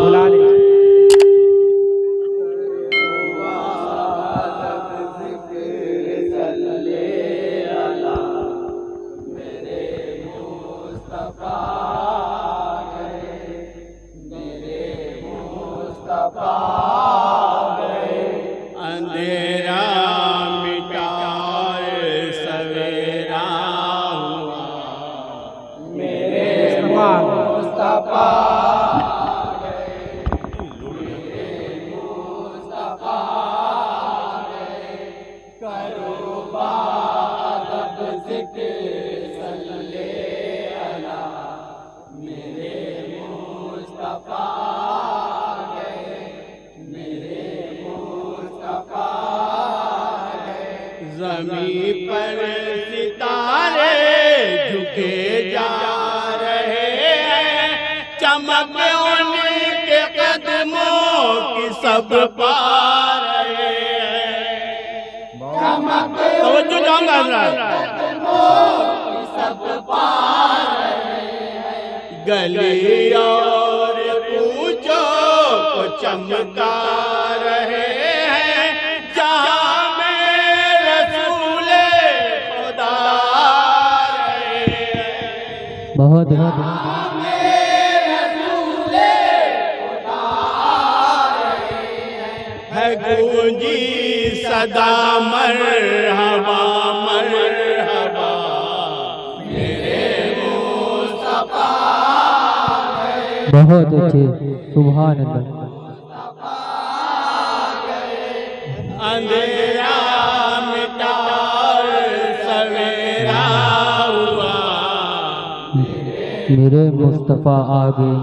बुला ले। अंधेरा मिटार सवेरा हुआ, मेरे मुस्तफा करो बादब ज़िक्र सल्ले अला, मेरे मुस्तफा ज़मीं पर सितारे झुके जा रहे हैं, चमक उनके कदमों की सब पा रहे हैं। तवज्जो जाऊंगा सब पा रहे हैं। गली और पूछो को चमका रहे हैं, जहाँ में रसूले खुदा रहे हैं। बहुत है गूंजी सदा मरहबा मरहबा, मेरे मुस्तफा बहुत अच्छे। सुभान अल्लाह। अंधेरा मिटा सवेरा हुआ, मेरे मुस्तफा आ गए।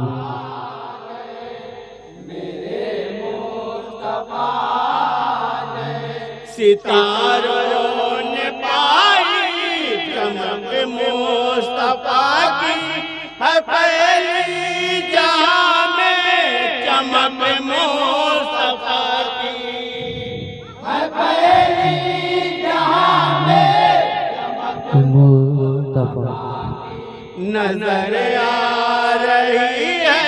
सितारों ने पाई चमक मुस्तफा की, है फैली जहां में चमक मुस्तफा की, है फैली जहां में चमक मुस्तफा नजर आ रही है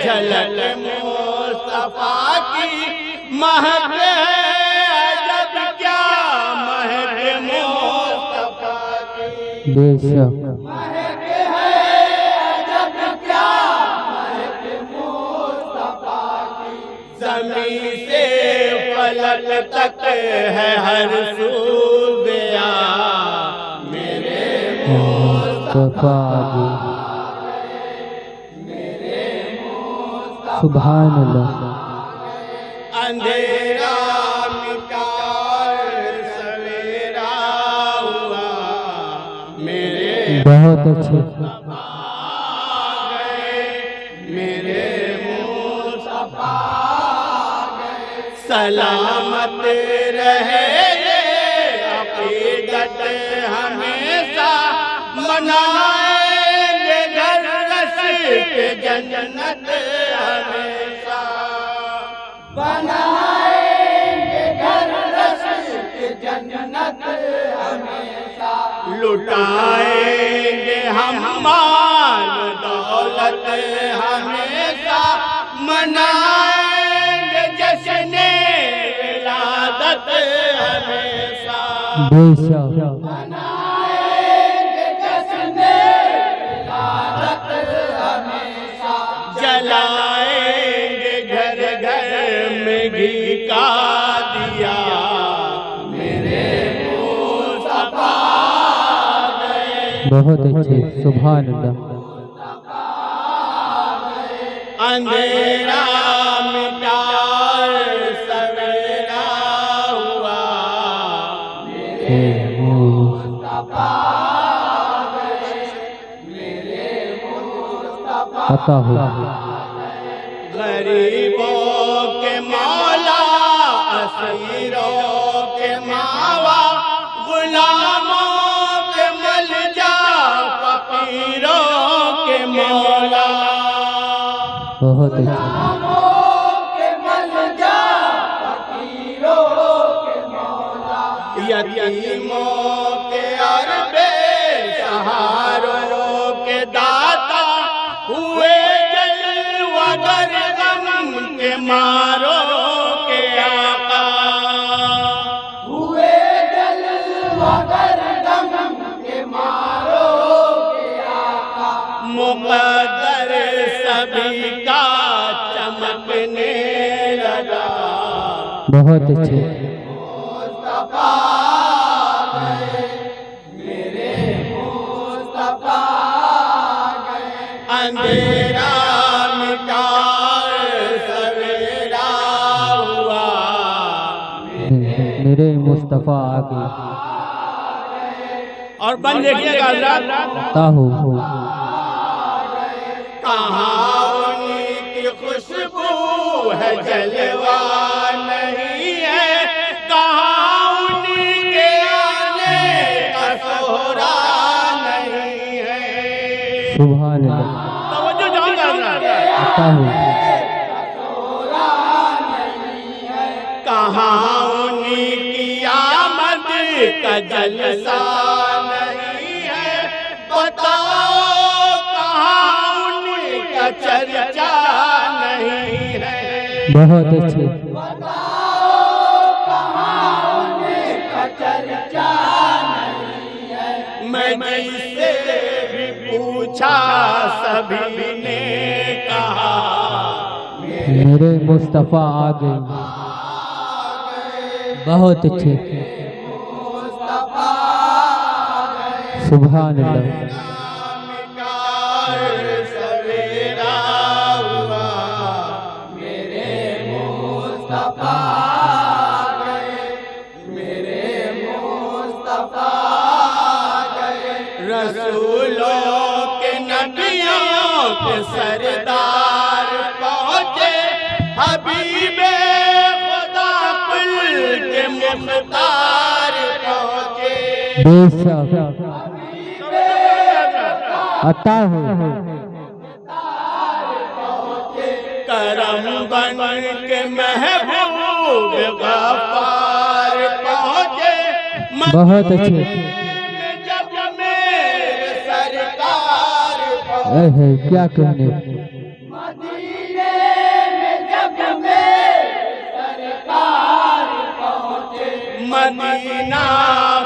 झलक मुस्तफा की, महक है जब क्या महक मुस्तफा की, बेशक महक है जब क्या महक मुस्तफा की। ज़मीं से फलक तक है हर सू गया, मेरे मुस्तफा आ गए। सुभान अल्लाह। अंधेरा मिटार सवेरा हुआ, मेरे बहुत अच्छे। मेरे मुस्तफा सलामत रहे अकीदत हमेशा, मनाएंगे घर रस्ते जन्नत हमेशा, बनाएंगे घर रस्ते जन्नत हमेशा। लुटाएंगे हम माल दौलत हमेशा, मनाएंगे जश्न विलादत हमेशा। बेशक मनाएंगे जश्न विलादत हमेशा। जलाएंगे घर घर में घी का दिया, मेरे मुस्तफा बहुत अच्छे। सुभान अल्लाह। अंधेरा मिटा सवेरा हुआ, हे मुस्तफा अता हो। गरीबों के मौला असीरों के मावा, गुलामों के मलजा फकीरों के मौला, बहुत अच्छे। यतीमों के और बेसहारों के दाता हुए जलवागर गम के मारो के आका हुए जलवागर गम के मारो के आका मुक़द्दर सभी का चमकने लगा। बहुत अच्छे। अंधेरा मिटा सवेरा हुआ, मेरे मुस्तफा आ गए। और बन देखिएगा आता हो कहाँ उन्हीं की खुशबू है जलवा नहीं है, कहाँ उन्हीं के आने का सोहरा नहीं है। सुभान अल्लाह। तवज्जो जाओ आता हो कहाँ उन्हीं की आमद का जलसा नहीं है, बताओ कहाँ उन्हीं का चर्चा नहीं है। बहुत अच्छे। मैं जिससे भी पूछा सभी ने कहा मेरे मुस्तफा आ गए। बहुत अच्छे। सुभान अल्लाह। सवेरा हुआ, मेरे मुस्तफा गए, मेरे मुस्तफा गए। रसूलों के नबियों के सरदार पहुँचे, हबीबे खुदा कुल के मुख्तार पहुँचे। बेशक आता हो करम बन के महबूब गफ्फार पहुँचे। बहुत अच्छे। जब मेरे सरकार है क्या कहने। मदीने में जब मेरे सरकार पहुँचे, मदीना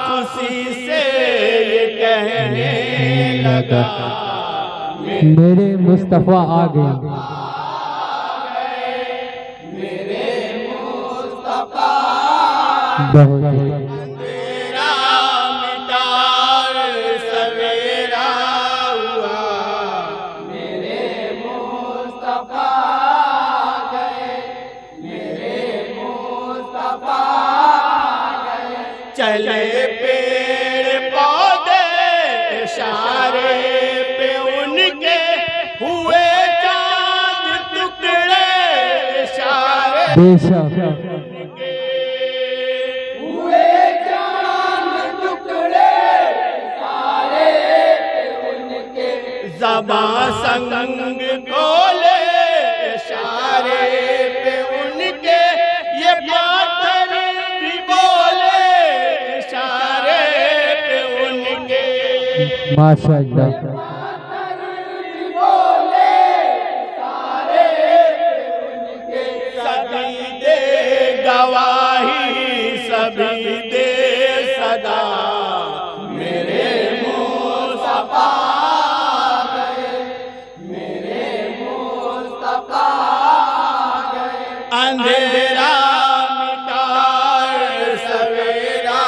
खुशी से ये कहने लगा मेरे मुस्तफा आ गए। बहुत अंधेरा मिटा सवेरा हुआ, मेरे मुस्तफा गए, मेरे मुस्तफा गए। चले पेड़ पौधे इशारे पे उनके हुए चांद टुकड़े इशारे बेशक ज़बां संग खोले इशारे पे उनके, ये पाथर भी बोले इशारे पे उनके। माशाअल्लाह। सभी दे गवाही सभी दे सदा, मेरे मुस्तफा अंधेरा मिटा सवेरा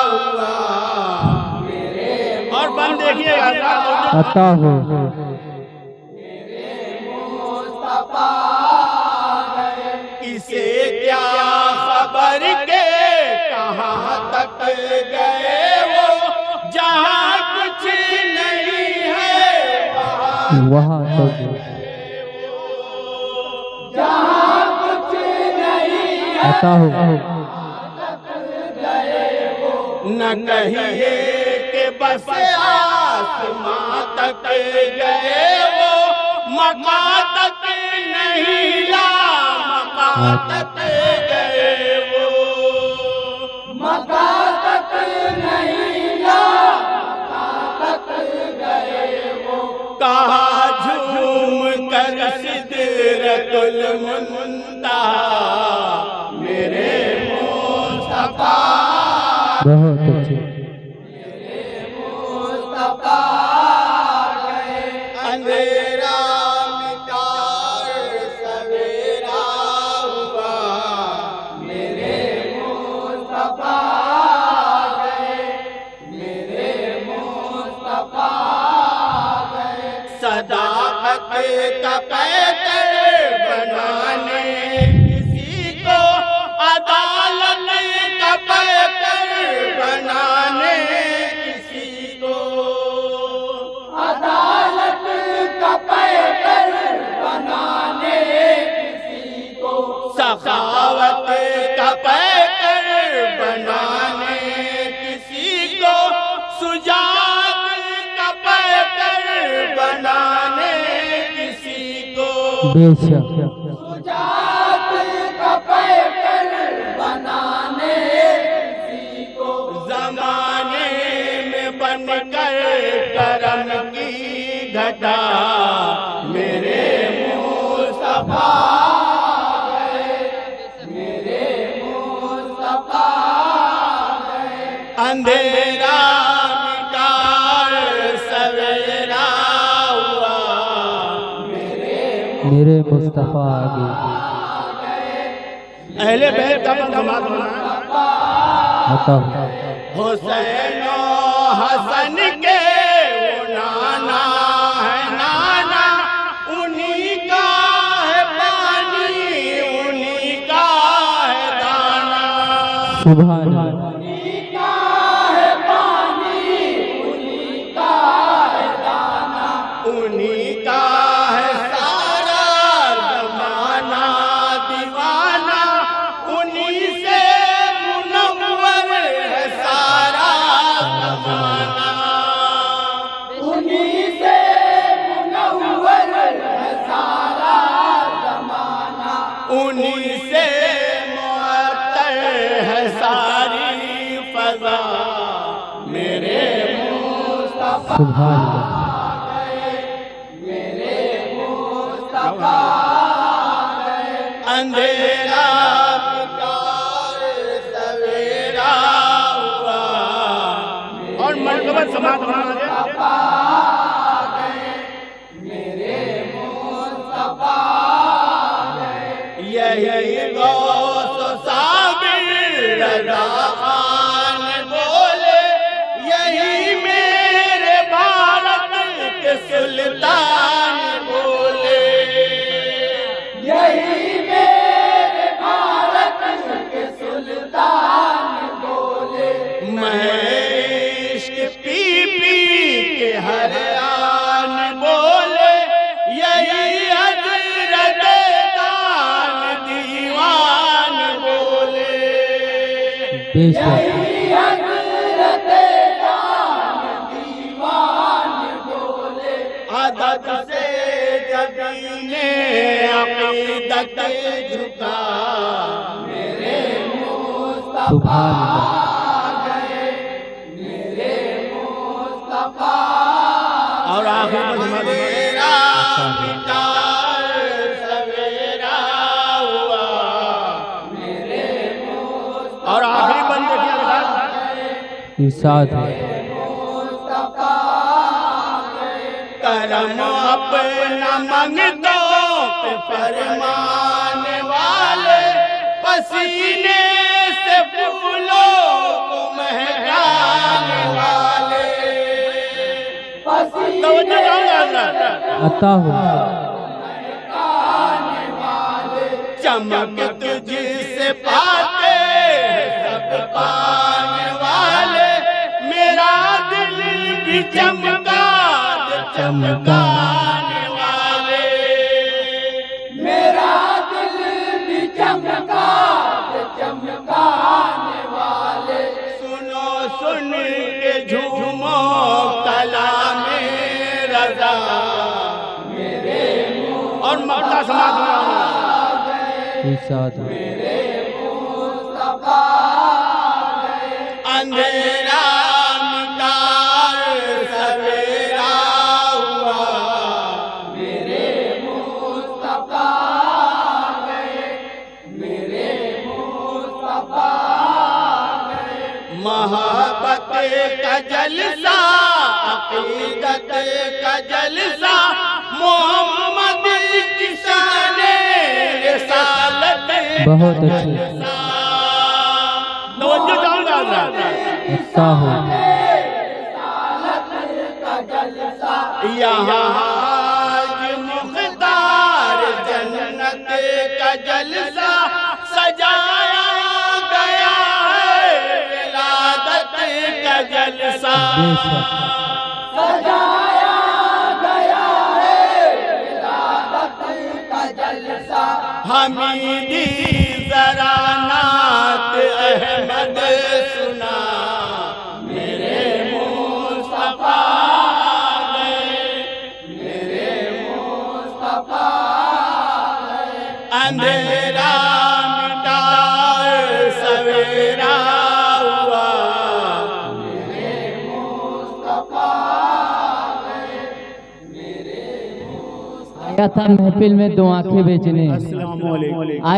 हुआ। और बन देखिएगा आता हो किसे क्या खबर के कहाँ तक गए वो, जहाँ कुछ नहीं है वहाँ तक। आता हो न कहिए कि बस आसमां तक गए वो, मका तक नहीं ला मका तक गए वो, मका तक सिदरतुल मुंतहा मेरे मुस्तफा बहुत अच्छे। अंधेरा मिटार सवेरा हुआ मेरे मुस्तफा गए मेरे मुस्तफा गए सदाकत का पैकर बनाने किसी को अदालत का पैकर बनाने किसी को अदालत का पैकर बनाने किसी को सखावत का पैकर बनाने किसी को सुजात का पैकर बनाने किसी को बेशक सुजात का पैकर बनाने किसी को जमाने में बनकर करम की घटा मेरे मुस्तफा गए मेरे मुस्तफा गए अंधेरा मिटार सवेरा हुआ मेरे मुस्तफा आगे। अहले बैत का समाधान बताओ। हुसैन हसन के वो नाना है नाना उन्हीं का है पानी उन्हीं का है दाना सुभान अल्लाह। उन्हीं का है पानी उन्हीं का है दाना उन्हीं का है सारा जमाना दीवाना उन्हीं से मुनव्वर है सारा जमाना उन्हीं से मुनव्वर है सारा जमाना उन्हीं से मुअत्तर है सारी फजा मेरे मुस्तफा सुभान अल्लाह। अंधेरा मिटार सवेरा हुआ और मरतबा समाधान यही गौस साबिर रज़ा खान बोले यही मेरे भारत के सुल्तान बोले यही मेरे भारत के सुल्तान बोले मैं इश्क पी पी के हरियाण बोले यही हज़रत दान दीवान बोले बेशक यही हज़रत दान दीवान बोले आदत से जबीने अक़ीदत झुका मेरे मुस्तफा सुभान अल्लाह। और आखिर सवेरा मिटार सवेरा हुआ और आखिरी बंद देखिए इरशाद है। करम अपना मंगतों पे फरमाने वाले पसीने से फूलों को महकाने वाले अता हो चमक तुझसे पाते सब पाने वाले मेरा दिल भी चमका चमकाने वाले मेरा दिल भी चमका चमकाने वाले सुनो सुन के झूमो कलामे रज़ा मेरे और मक्का समाज इरशाद है। अंधेरा मिटार सवेरा हुआ मेरे मुस्तफा मोहब्बत का जलसा, अकीदत का जलसा, मोहम्मद की शान-ए रिसालत बहुत अच्छे। तवज्जो चाहूंगा हज़रात। अच्छा हो। यहाँ हाज मुख्तार जन्नत का जलसा सजाया गया है, विलादत का जलसा बेशक। सजाया गया है, विलादत का जलसा। हमीदी जरा नात अहमद सुना, मेरे मुस्तफा अंधेरा मिटा सवेरा हुआ, मेरे मुस्तफा आया था महफिल में दो आंखें बेचने। अस्सलाम वालेकुम।